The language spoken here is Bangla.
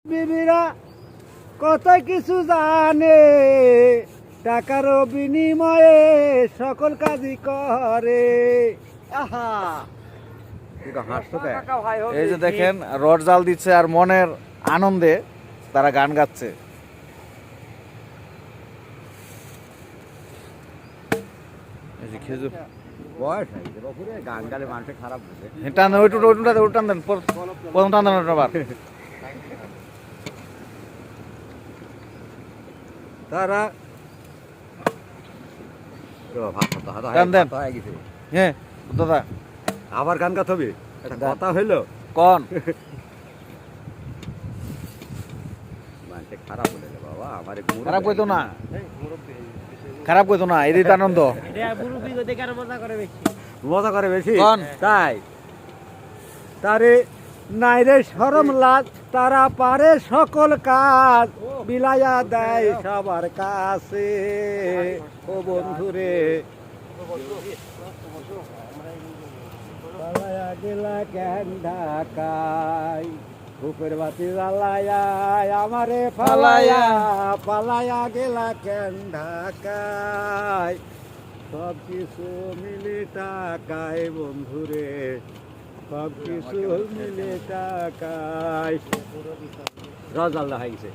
বিবিরা কত কিছু জানে, টাকার বিনিময়ে সকল কাজই করে। আহা, এই যে দেখেন রড জাল দিচ্ছে আর মনের আনন্দে তারা গান গাচ্ছে। এই যে খেজুর বয়স হয়ে গেছে, ওপরে গান গালে মানুষের খারাপ বুঝে। টান দেন, ওইটু টান দেন, প্রথম টান দেন আবার। তারা টান দেন। হ্যাঁ দাদা, আবার গান গাতে হবে, একটা কথা হইলো কন মানুষের খারাপ হলে রে বাবা, আমার খারাপ কইতো না, খারাপ কইতো না, এরই তো আনন্দ। মজা করে বেশি কন? তাই তারে নাই রে শরম লাজ, তারা পারে সকল কাজ, বিলাইয়া দেয় সবার কাছে। ও বন্ধুরে পালায়া গেলা কেন ঢাকায়, ধূপের বাতি জ্বালায়া আমারে পালায়া, পালায়া গেলা কেন ঢাকায়। সব কিছু মিলে টাকায় বন্ধুরে, সব কিছু মিলে টাকায়। রস আল্লাহ হয়ে গেছে।